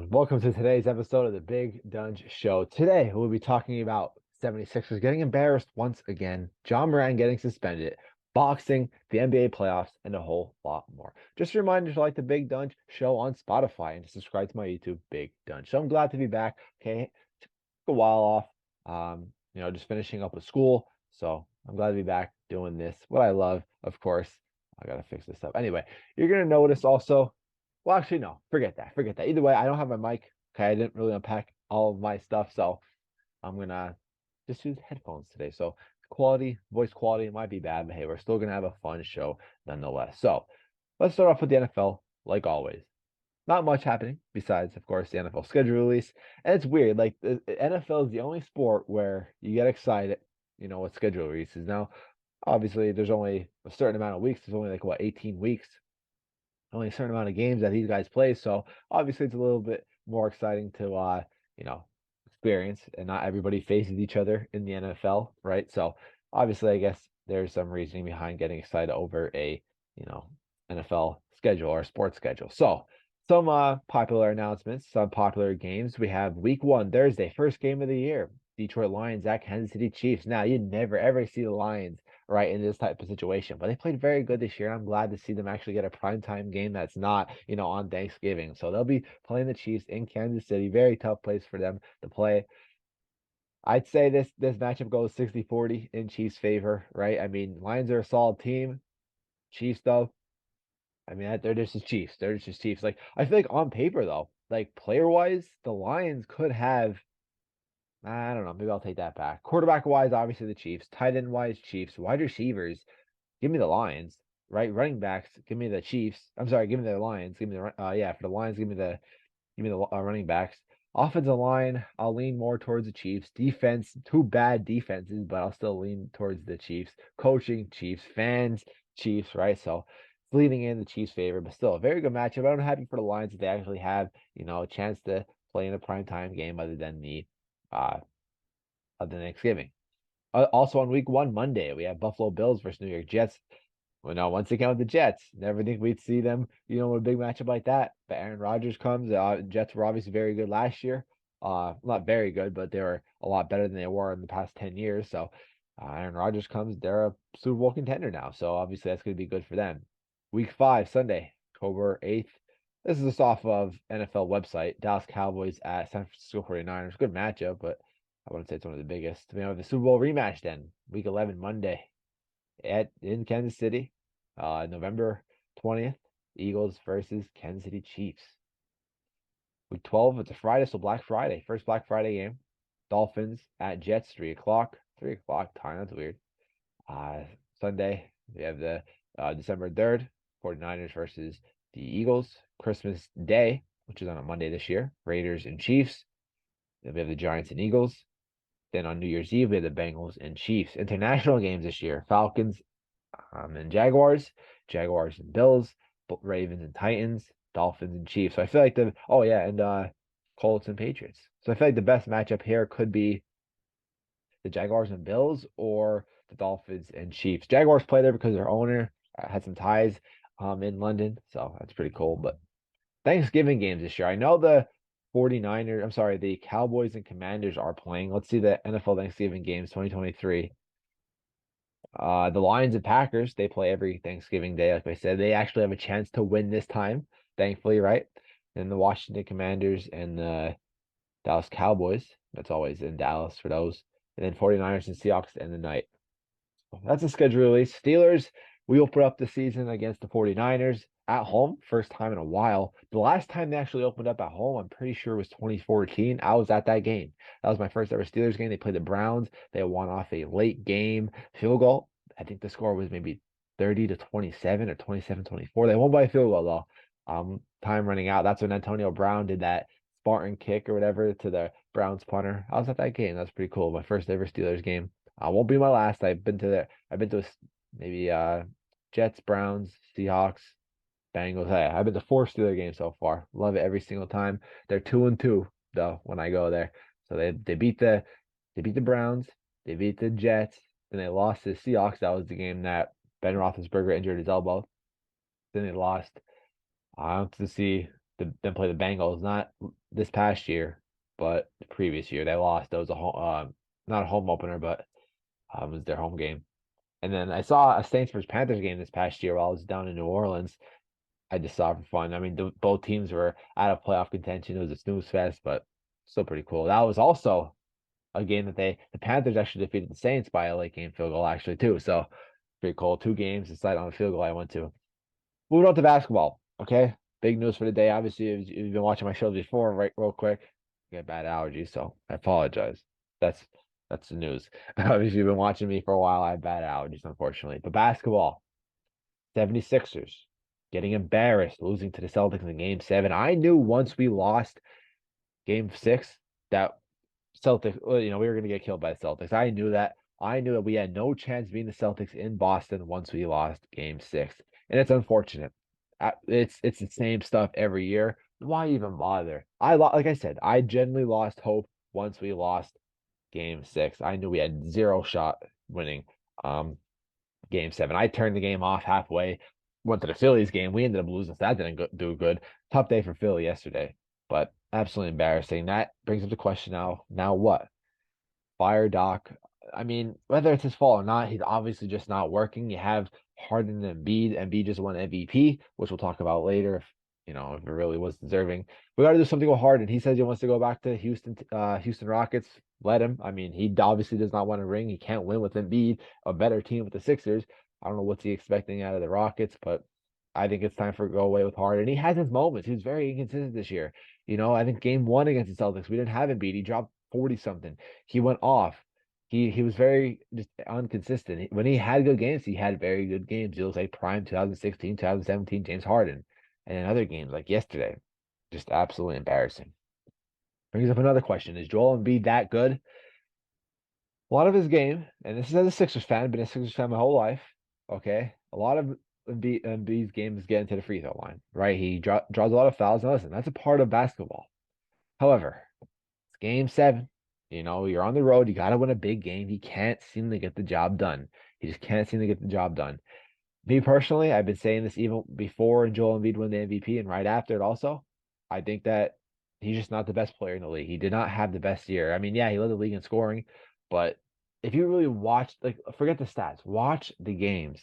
everyone. Welcome to today's episode of the Big Donch Show. Today, we'll be talking about 76ers getting embarrassed once again, John Morant getting suspended, boxing, the NBA playoffs, and a whole lot more. Just a reminder to like the Big Donch Show on Spotify and to subscribe to my YouTube, Big Donch. So I'm glad to be back. Okay, took a while off, just finishing up with school. So I'm glad to be back doing this. What I love, of course. I gotta fix this up. Anyway, you're gonna notice also. Well, actually, no, forget that. Forget that. Either way, I don't have my mic. Okay, I didn't really unpack all of my stuff, so I'm gonna just use headphones today. So voice quality might be bad, but hey, we're still gonna have a fun show nonetheless. So let's start off with the NFL, like always. Not much happening besides, of course, the NFL schedule release. And it's weird, like the NFL is the only sport where you get excited, with schedule releases. Now, obviously, there's only a certain amount of weeks. There's only like what, 18 weeks, only a certain amount of games that these guys play. So obviously it's a little bit more exciting to you know, experience, and not everybody faces each other in the NFL, right? So obviously I guess there's some reasoning behind getting excited over a, NFL schedule or sports schedule. So some popular announcements, some popular games. We have week 1, Thursday, first game of the year. Detroit Lions at Kansas City Chiefs. Now, you never ever see the Lions right in this type of situation, but they played very good this year. I'm glad to see them actually get a primetime game that's not, on Thanksgiving. So they'll be playing the Chiefs in Kansas City. Very tough place for them to play. I'd say this matchup goes 60-40 in Chiefs' favor, right? I mean, Lions are a solid team. Chiefs, though, I mean, they're just the Chiefs. They're just Chiefs. Like, I feel like on paper, though, like player-wise, the Lions could have, I don't know, maybe I'll take that back. Quarterback-wise, obviously the Chiefs. Tight end-wise, Chiefs. Wide receivers, give me the Lions, right? Running backs, give me the Chiefs. I'm sorry, give me the Lions. Give me the for the Lions, give me the running backs. Offensive line, I'll lean more towards the Chiefs. Defense, two bad defenses, but I'll still lean towards the Chiefs. Coaching, Chiefs. Fans, Chiefs, right? So it's leaning in the Chiefs' favor, but still a very good matchup. I'm happy for the Lions that they actually have, a chance to play in a primetime game other than the uh of the Thanksgiving. Also on week 1, Monday, we have Buffalo Bills versus New York Jets. Well, no, once again with the Jets, never think we'd see them, with a big matchup like that. But Aaron Rodgers comes. Jets were obviously very good last year. Not very good, but they were a lot better than they were in the past 10 years. So Aaron Rodgers comes. They're a Super Bowl contender now. So obviously that's going to be good for them. Week 5, Sunday, October 8th. This is just off of NFL website. Dallas Cowboys at San Francisco 49ers. Good matchup, but I wouldn't say it's one of the biggest. We have the Super Bowl rematch then, week 11, Monday in Kansas City, November 20th, Eagles versus Kansas City Chiefs. Week 12, it's a Friday, so Black Friday, first Black Friday game. Dolphins at Jets, 3 o'clock. 3 o'clock time, that's weird. Sunday, we have the December 3rd, 49ers versus the Eagles. Christmas Day, which is on a Monday this year, Raiders and Chiefs. Then we have the Giants and Eagles. Then on New Year's Eve, we have the Bengals and Chiefs. International games this year, Falcons and Jaguars, Jaguars and Bills, Ravens and Titans, Dolphins and Chiefs. So I feel like and Colts and Patriots. So I feel like the best matchup here could be the Jaguars and Bills or the Dolphins and Chiefs. Jaguars play there because their owner had some ties in London, so that's pretty cool. But Thanksgiving games this year. I know the Cowboys and Commanders are playing. Let's see the NFL Thanksgiving games 2023. The Lions and Packers, they play every Thanksgiving Day. Like I said, they actually have a chance to win this time, thankfully, right? And the Washington Commanders and the Dallas Cowboys, that's always in Dallas for those. And then 49ers and Seahawks to end the night. That's a schedule release. Steelers, we open up the season against the 49ers at home, first time in a while. The last time they actually opened up at home, I'm pretty sure it was 2014. I was at that game. That was my first ever Steelers game. They played the Browns. They won off a late game field goal. I think the score was maybe 30-27 or 27-24. They won by a field goal though. Time running out. That's when Antonio Brown did that Spartan kick or whatever to the Browns punter. I was at that game. That's pretty cool. My first ever Steelers game. Won't be my last. I've been to maybe Jets, Browns, Seahawks, Bengals. Hey, I've been to 4 Steeler games so far. Love it every single time. They're 2-2 though when I go there. So they beat the Browns, they beat the Jets, then they lost to the Seahawks. That was the game that Ben Roethlisberger injured his elbow. Then they lost to see then play the Bengals, not this past year, but the previous year. They lost. That was a home, not a home opener, but it was their home game. And then I saw a Saints versus Panthers game this past year while I was down in New Orleans. I just saw it for fun. I mean, both teams were out of playoff contention. It was a snooze fest, but still pretty cool. That was also a game that the Panthers actually defeated the Saints by a late game field goal, actually, too. So pretty cool. 2 games decided on a field goal I went to. Moving on to basketball. Okay. Big news for the day. Obviously, if you've been watching my shows before, right, real quick, I get bad allergies, so I apologize. That's that's the news. Obviously, you've been watching me for a while. I have bad allergies, unfortunately. But basketball, 76ers getting embarrassed, losing to the Celtics in game 7. I knew once we lost game 6 that Celtics, we were going to get killed by the Celtics. I knew that. I knew that we had no chance beating the Celtics in Boston once we lost game 6. And it's unfortunate. It's the same stuff every year. Why even bother? Like I said, I genuinely lost hope once we lost game 6. I knew we had zero shot winning game 7. I turned the game off halfway, went to the Phillies game. We ended up losing, so that didn't do good. Tough day for Philly yesterday, but absolutely embarrassing. That brings up the question now. Now what? Fire Doc. I mean, whether it's his fault or not, he's obviously just not working. You have Harden and Embiid. Embiid just won MVP, which we'll talk about later if it really was deserving. We got to do something with Harden. He says he wants to go back to Houston Rockets. Let him. I mean, he obviously does not want to ring. He can't win with Embiid, a better team with the Sixers. I don't know what's he expecting out of the Rockets, but I think it's time for go away with Harden. He has his moments. He was very inconsistent this year. I think game 1 against the Celtics, we didn't have Embiid. He dropped 40 something. He went off. He was very just inconsistent. When he had good games, he had very good games. It was like prime 2016, 2017 James Harden. And in other games like yesterday, just absolutely embarrassing. Brings up another question. Is Joel Embiid that good? A lot of his game, and this is as a Sixers fan, been a Sixers fan my whole life. Okay. A lot of Embiid's game is getting to the free throw line, right? He draws a lot of fouls. Now listen, that's a part of basketball. However, it's game 7. You're on the road. You got to win a big game. He can't seem to get the job done. He just can't seem to get the job done. Me personally, I've been saying this even before Joel Embiid won the MVP and right after it also. I think that he's just not the best player in the league. He did not have the best year. I mean, yeah, he led the league in scoring, but if you really watch, like, forget the stats, watch the games.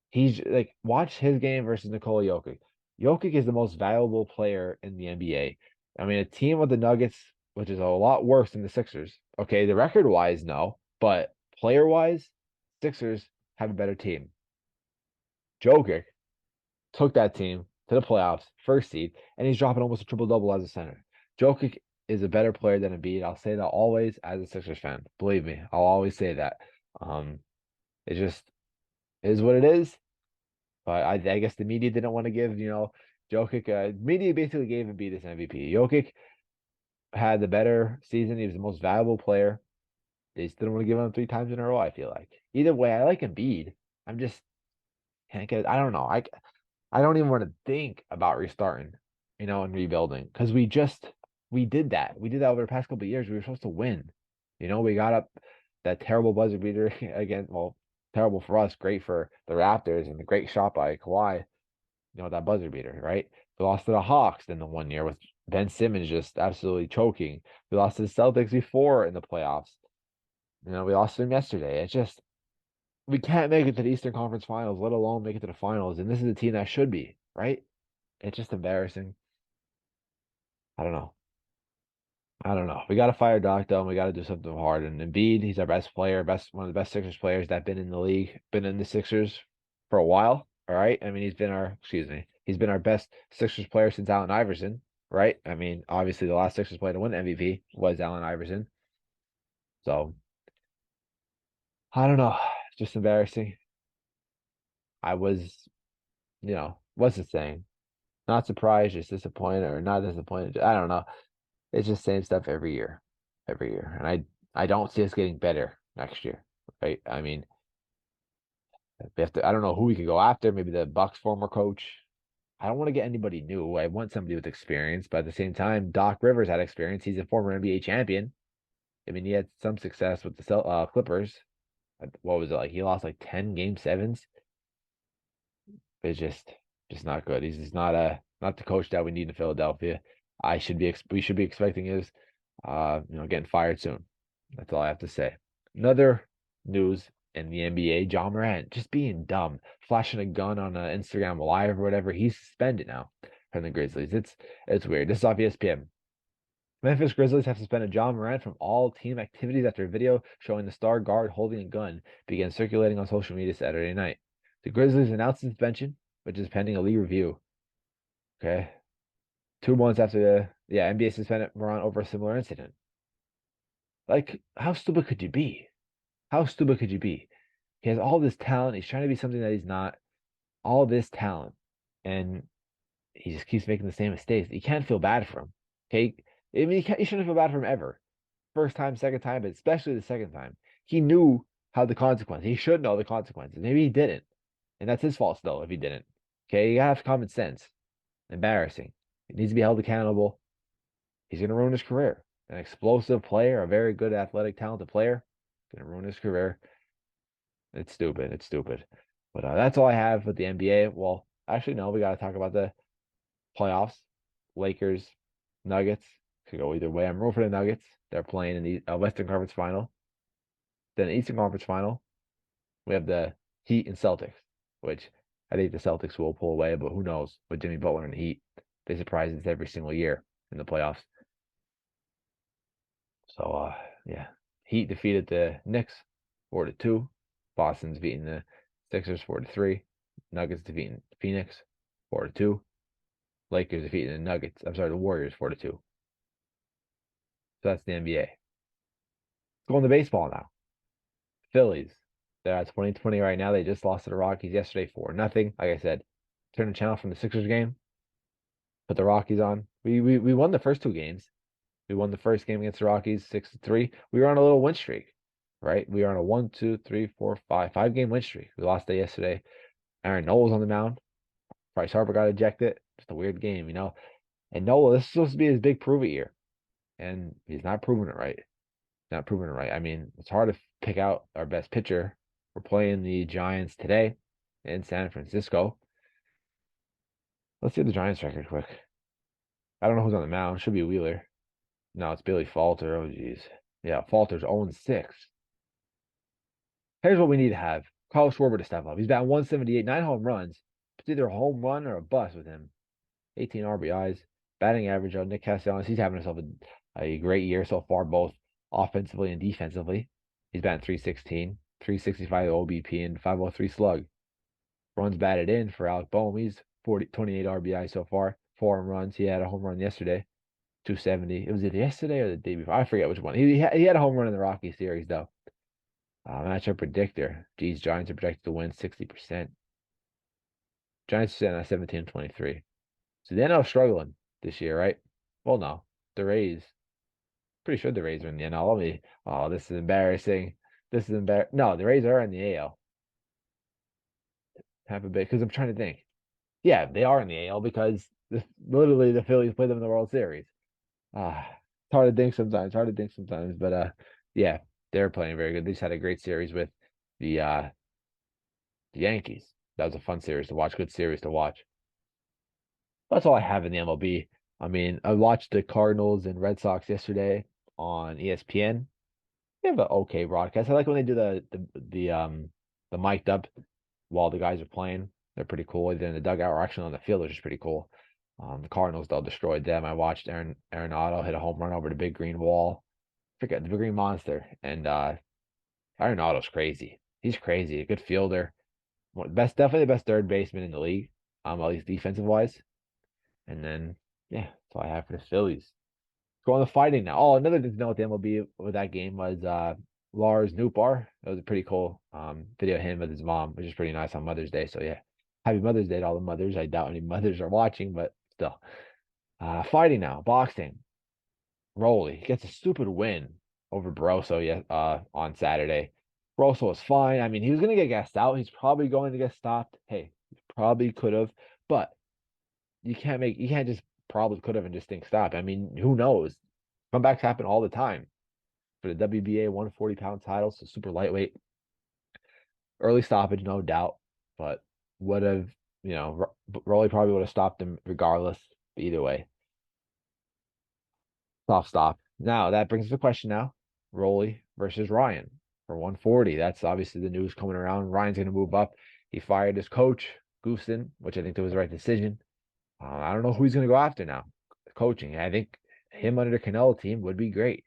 He's like, watch his game versus Nikola Jokic. Jokic is the most valuable player in the NBA. I mean, a team with the Nuggets, which is a lot worse than the Sixers. Okay, the record wise, no, but player wise, Sixers have a better team. Jokic took that team to the playoffs, first seed, and he's dropping almost a triple double as a center. Jokic is a better player than Embiid. I'll say that always as a Sixers fan. Believe me, I'll always say that. It just is what it is. But I guess the media didn't want to give, Jokic. Media basically gave Embiid this MVP. Jokic had the better season. He was the most valuable player. They still don't want to give him 3 times in a row, I feel like. Either way, I like Embiid. I'm just can't get. I don't know. I don't even want to think about restarting, and rebuilding because we did that. We did that over the past couple of years. We were supposed to win. We got up that terrible buzzer beater again. Well, terrible for us, great for the Raptors, and the great shot by Kawhi. That buzzer beater, right? We lost to the Hawks in the one year with Ben Simmons just absolutely choking. We lost to the Celtics before in the playoffs. We lost to them yesterday. It's just we can't make it to the Eastern Conference Finals, let alone make it to the finals. And this is a team that should be, right? It's just embarrassing. I don't know. I don't know. We got to fire Doc though, and we got to do something hard. And Embiid, he's our best player, one of the best Sixers players that been in the league, been in the Sixers for a while. All right. I mean, he's been our best Sixers player since Allen Iverson, right? I mean, obviously the last Sixers player to win MVP was Allen Iverson. So I don't know. It's just embarrassing. I was, what's it saying? Not surprised, just disappointed, or not disappointed. I don't know. It's just same stuff every year, and I don't see us getting better next year, right? I mean, we have to. I don't know who we could go after. Maybe the Bucks former coach. I don't want to get anybody new. I want somebody with experience, but at the same time, Doc Rivers had experience. He's a former NBA champion. I mean, he had some success with the Clippers. What was it like? He lost like 10 game 7s. It's just not good. He's just not not the coach that we need in Philadelphia. We should be expecting is, getting fired soon. That's all I have to say. Another news in the NBA, John Morant just being dumb, flashing a gun on Instagram Live or whatever. He's suspended now from the Grizzlies. It's weird. This is off ESPN. Memphis Grizzlies have suspended John Morant from all team activities after a video showing the star guard holding a gun began circulating on social media Saturday night. The Grizzlies announced the suspension, which is pending a league review. Okay. 2 months after the NBA suspended Morant over a similar incident. Like, how stupid could you be? How stupid could you be? He has all this talent. He's trying to be something that he's not. All this talent. And he just keeps making the same mistakes. You can't feel bad for him. Okay. I mean, you shouldn't feel bad for him ever. First time, second time, but especially the second time. He knew how the consequences. He should know the consequences. Maybe he didn't. And that's his fault still if he didn't. Okay. You have common sense. Embarrassing. He needs to be held accountable. He's going to ruin his career. An explosive player, a very good athletic, talented player, going to ruin his career. It's stupid. It's stupid. But that's all I have with the NBA. Well, actually, no, we got to talk about the playoffs. Lakers, Nuggets. Could go either way. I'm rooting for the Nuggets. They're playing in the Western Conference Final. Then the Eastern Conference Final, we have the Heat and Celtics, which I think the Celtics will pull away, but who knows with Jimmy Butler and the Heat. They surprise us every single year in the playoffs. So yeah. Heat defeated the Knicks 4-2. Boston's beating the Sixers 4-3. Nuggets defeating Phoenix 4-2. Lakers defeating the Nuggets. I'm sorry, the Warriors 4-2. So that's the NBA. Going to baseball now. Phillies. They're at 2020 right now. They just lost to the Rockies yesterday 4-0. Like I said, turn the channel from the Sixers game. Put the Rockies on. We won the first 2 games. We won the first game against the Rockies 6-3. We were on a little win streak, right? We were on a 1, 2, 3, 4, 5 game win streak. We lost that yesterday. Aaron Nola was on the mound. Bryce Harper got ejected. Just a weird game, And Nola, this is supposed to be his big prove it year. And he's not proving it right. Not proving it right. I mean, it's hard to pick out our best pitcher. We're playing the Giants today in San Francisco. Let's see the Giants record quick. I don't know who's on the mound. Should be Wheeler. No, it's Billy Falter. Oh, geez. Yeah, Falter's 0-6. Here's what we need to have. Carl Schwarber to step up. He's batting 178, 9 home runs. It's either a home run or a bust with him. 18 RBIs. Batting average on Nick Castellanos. He's having himself a great year so far, both offensively and defensively. He's batting 316, 365 OBP, and 503 slug. Runs batted in for Alec Boehm. He's 28 RBI so far. 4 home runs. He had a home run yesterday. 270. It was either yesterday or the day before. I forget which one. He had a home run in the Rocky series, though. Matchup predictor. Geez, Giants are projected to win 60%. Giants are sitting at 17-23. So they're now struggling this year, right? Well, no. The Rays. Pretty sure the Rays are in the NL. Oh, this is embarrassing. This is embarrassing. No, the Rays are in the AL. Tampa Bay, because I'm trying to think. Yeah, they are in the AL because literally the Phillies played them in the World Series. It's hard to think sometimes. But yeah, they're playing very good. They just had a great series with the Yankees. That was a fun series to watch, good series to watch. That's all I have in the MLB. I mean, I watched the Cardinals and Red Sox yesterday on ESPN. They have an okay broadcast. I like when they do the mic'd up while the guys are playing. They're pretty cool. Either in the dugout or actually on the field, which is pretty cool. The Cardinals, though, destroyed them. I watched Arenado hit a home run over the big green wall. Forget the big green monster. And Arenado's crazy. He's crazy. A good fielder. Definitely the best third baseman in the league. At least defensive wise. And then, yeah, that's all I have for the Phillies. Go on the fighting now. Oh, another thing to know with the MLB with that game was Lars Nootbaar. It was a pretty cool video of him with his mom, which is pretty nice on Mother's Day. So yeah, happy Mother's Day to all the mothers. I doubt any mothers are watching, but still. Fighting now, boxing. Rolly gets a stupid win over Barroso on Saturday. Barroso was fine. I mean, he was gonna get gassed out. He's probably going to get stopped. Hey, he probably could have, but you can't just probably could have and just think stop. I mean, who knows? Comebacks happen all the time. For the WBA 140-pound title, so super lightweight. Early stoppage, no doubt, but would have Rolly probably would have stopped him regardless. Either way, soft stop. Now that brings us the question now. Rolly versus Ryan for 140. That's obviously the news coming around. Ryan's going to move up. He fired his coach, Gooston, which I think that was the right decision. I don't know who he's going to go after now. Coaching. I think him under the Canelo team would be great.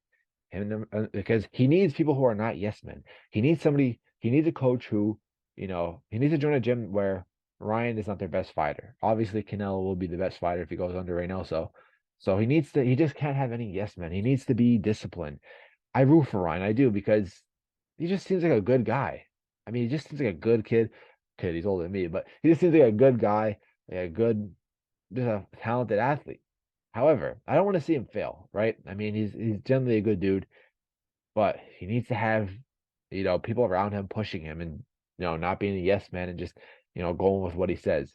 Because he needs people who are not yes men. He needs somebody. He needs a coach who, he needs to join a gym where Ryan is not their best fighter. Obviously, Canelo will be the best fighter if he goes under Reynoso. So he needs to. He just can't have any yes men. He needs to be disciplined. I root for Ryan. I do because he just seems like a good guy. I mean, he just seems like a good kid. Kid, he's older than me, but he just seems like a good guy, like a good, just a talented athlete. However, I don't want to see him fail, right? I mean, he's generally a good dude, but he needs to have, people around him pushing him and, not being a yes man and just, going with what he says.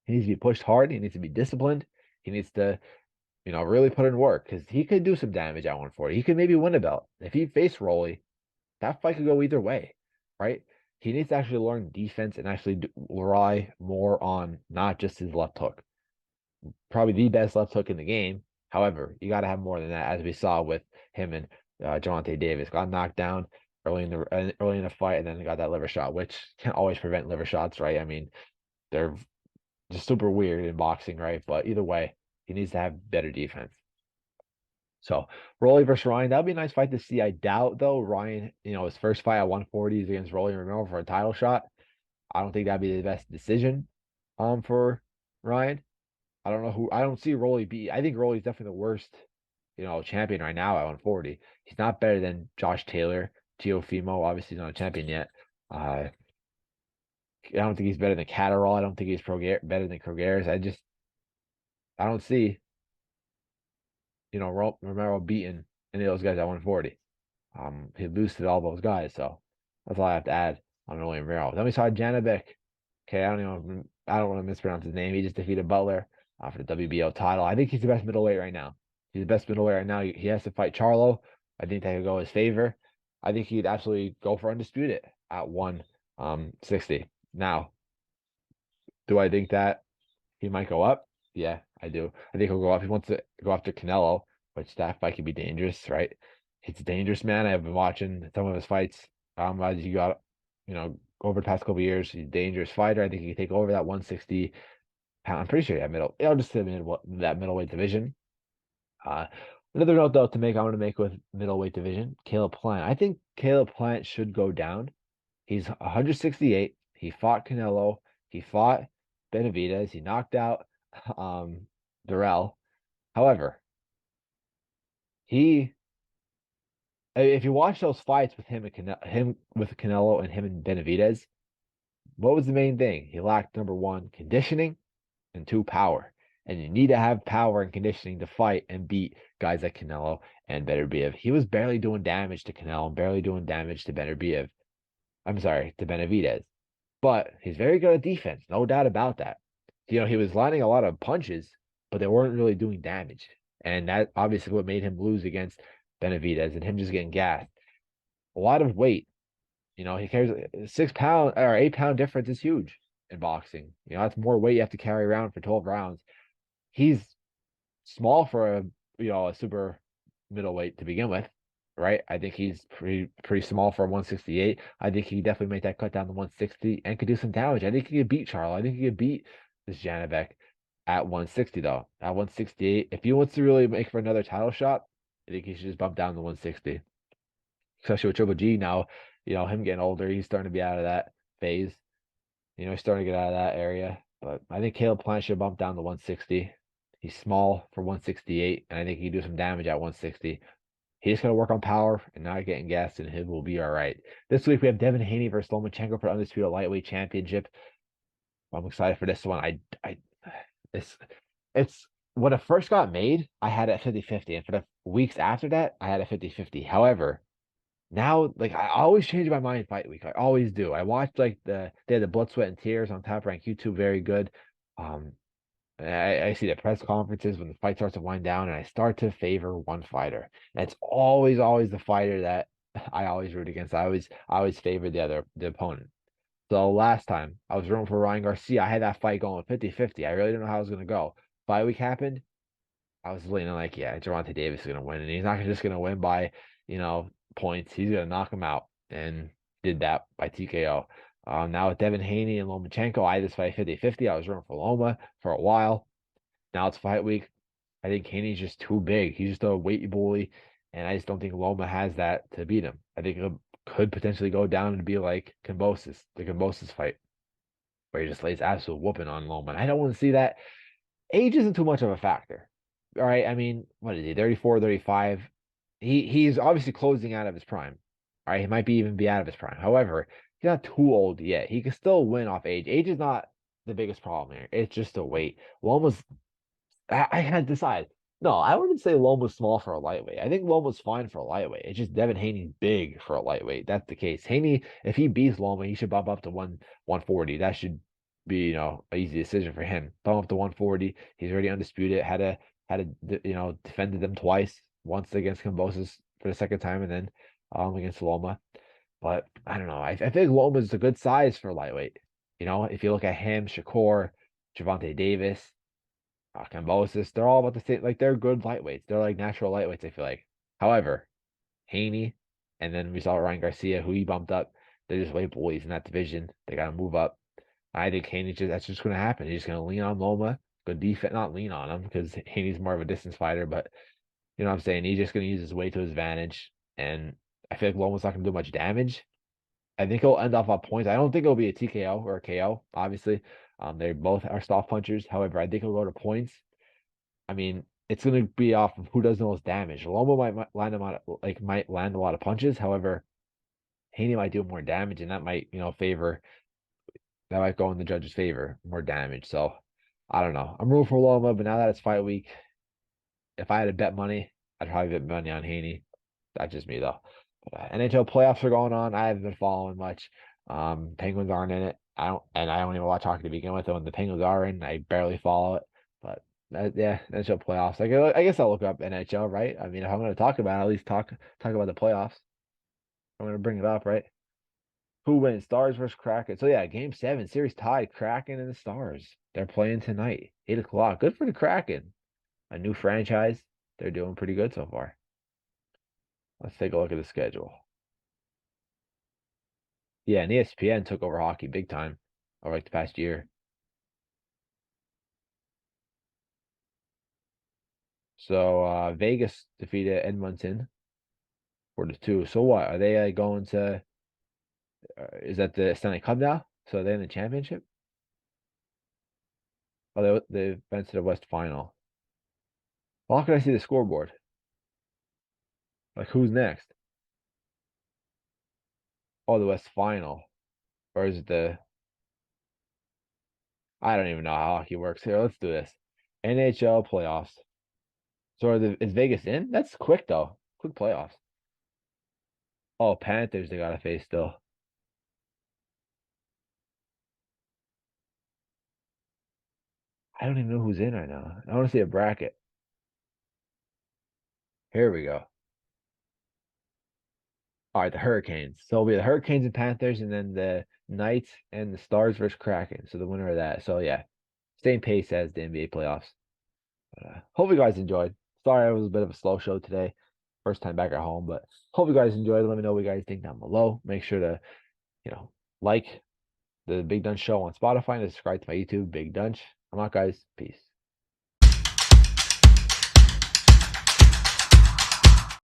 He needs to be pushed hard. He needs to be disciplined. He needs to, really put in work because he could do some damage at 140. He could maybe win a belt. If he faced Rolly, that fight could go either way, right? He needs to actually learn defense and actually rely more on not just his left hook. Probably the best left hook in the game. However, you got to have more than that, as we saw with him and Javante Davis. Got knocked down early in the fight, and then got that liver shot, which can't always prevent liver shots, right? I mean, they're just super weird in boxing, right? But either way, he needs to have better defense. So Rolly versus Ryan, that would be a nice fight to see. I doubt though Ryan, his first fight at 140 is against Rolly Romero for a title shot. I don't think that'd be the best decision for Ryan. I don't know who I don't see Rolly be. I think Rolly's definitely the worst, champion right now at 140. He's not better than Josh Taylor, Teofimo. Obviously, he's not a champion yet. I don't think he's better than Catterall. I don't think he's better than Krogeres. I don't see, Romero beating any of those guys at 140. He'd lose to all those guys. So that's all I have to add on Rolly Romero. Then we saw Janabek. Okay, I don't want to mispronounce his name. He just defeated Butler for the WBO title. I think he's the best middleweight right now. He's the best middleweight right now. He has to fight Charlo. I think that could go his favor. I think he'd absolutely go for undisputed at 160. Now, do I think that he might go up? Yeah, I do. I think he'll go up. He wants to go after Canelo, which that fight could be dangerous, right? He's a dangerous man. I've been watching some of his fights. As you got, over the past couple of years, he's a dangerous fighter. I think he can take over that 160 pound. I'm pretty sure I'll just say that middleweight division. Another note though I want to make with middleweight division, Caleb Plant. I think Caleb Plant should go down. He's 168. He fought Canelo. He fought Benavidez. He knocked out Durrell. However, if you watch those fights with him with Canelo and him and Benavidez, what was the main thing? He lacked number one, conditioning, and two, power. And you need to have power and conditioning to fight and beat guys like Canelo and Beterbiev. He was barely doing damage to Canelo and barely doing damage to Beterbiev. I'm sorry, to Benavidez. But he's very good at defense, no doubt about that. He was landing a lot of punches, but they weren't really doing damage. And that obviously what made him lose against Benavidez and him just getting gassed. A lot of weight. He carries 6 pound or 8 pound difference is huge in boxing. That's more weight you have to carry around for 12 rounds. He's small for a super middleweight to begin with, right? I think he's pretty small for a 168. I think he could definitely make that cut down to 160 and could do some damage. I think he could beat Charlo. I think he could beat this Janabek at 160 though. At 168, if he wants to really make for another title shot, I think he should just bump down to 160. Especially with Triple G now, him getting older, he's starting to be out of that phase. He's starting to get out of that area. But I think Caleb Plant should bump down to 160. He's small for 168, and I think he can do some damage at 160. He's just going to work on power and not getting gassed, and he will be all right. This week, we have Devin Haney versus Lomachenko for the Undisputed Lightweight Championship. I'm excited for this one. It's when it first got made, I had it at 50-50, and for the weeks after that, I had it 50-50. However, now, I always change my mind fight week. I always do. I watched they had the Blood, Sweat, and Tears on Top Rank YouTube, very good. I see the press conferences when the fight starts to wind down, and I start to favor one fighter. And it's always the fighter that I always root against. I always favor the opponent. So last time I was rooting for Ryan Garcia. I had that fight going 50-50. I really didn't know how it was gonna go. Fight week happened. I was leaning like, yeah, Gervonta Davis is gonna win, and he's not just gonna win by, points. He's gonna knock him out, and did that by TKO. Now with Devin Haney and Lomachenko, I just fight 50-50. I was rooting for Loma for a while. Now it's fight week. I think Haney's just too big. He's just a weight bully, and I just don't think Loma has that to beat him. I think it could potentially go down and be like Kambosos, the Kambosos fight, where he just lays absolute whooping on Loma. And I don't want to see that. Age isn't too much of a factor. All right. I mean, what is he, 34, 35? He's obviously closing out of his prime. All right. He might be even be out of his prime. However, he's not too old yet. He can still win off age. Age is not the biggest problem here. It's just the weight. Loma's I had to decide. No, I wouldn't say Loma's small for a lightweight. I think Loma's fine for a lightweight. It's just Devin Haney's big for a lightweight. That's the case. Haney, if he beats Loma, he should bump up to 140. That should be, an easy decision for him. Bump up to 140. He's already undisputed. Had to defended them twice. Once against Kambosos for the second time, and then against Loma. But I don't know. I think Loma's a good size for lightweight. If you look at him, Shakur, Javante Davis. Kambosos, they're all about the same. Like they're good lightweights. They're like natural lightweights. I feel like. However, Haney, and then we saw Ryan Garcia, who he bumped up. They're just weight bullies in that division. They got to move up. I think Haney that's just going to happen. He's just going to lean on Loma. Good defense, not lean on him because Haney's more of a distance fighter. But you know what I'm saying. He's just going to use his weight to his advantage, and I feel like Loma's not going to do much damage. I think he'll end off on points. I don't think it'll be a TKO or a KO. Obviously, they both are soft punchers. However, I think he'll go to points. I mean, it's going to be off of who does the most damage. Loma might land him on might land a lot of punches. However, Haney might do more damage, and that might favor that might go in the judge's favor, more damage. So I don't know. I'm rooting for Loma, but now that it's fight week, if I had to bet money, I'd probably bet money on Haney. That's just me though. But, NHL playoffs are going on. I haven't been following much. Penguins aren't in it. I don't even watch hockey to begin with. When the Penguins are in, I barely follow it. But yeah, NHL playoffs. I guess I'll look up NHL, right? I mean, if I'm going to talk about it, at least talk about the playoffs. I'm going to bring it up, right? Who wins? Stars versus Kraken. So yeah, Game 7, series tied. Kraken and the Stars. They're playing tonight, 8 o'clock. Good for the Kraken. A new franchise. They're doing pretty good so far. Let's take a look at the schedule. Yeah, and ESPN took over hockey big time over like the past year. So Vegas defeated Edmonton 4-2. So what? Are they going to? Is that the Stanley Cup now? So they're in the championship? Oh, they advanced to the West Final. Well, how can I see the scoreboard? Like who's next? Oh, the West Final. Or is it the? I don't even know how hockey works here. Let's do this. NHL playoffs. So is Vegas in? That's quick though. Quick playoffs. Oh, Panthers, they gotta face still. I don't even know who's in right now. I want to see a bracket. Here we go. All right, the Hurricanes. So it'll be the Hurricanes and Panthers, and then the Knights and the Stars versus Kraken. So the winner of that. So yeah, same pace as the NBA playoffs. But, hope you guys enjoyed. Sorry, it was a bit of a slow show today. First time back at home, but hope you guys enjoyed. Let me know what you guys think down below. Make sure to, like the Big Dunch Show on Spotify and subscribe to my YouTube, Big Dunch. I'm out, guys. Peace.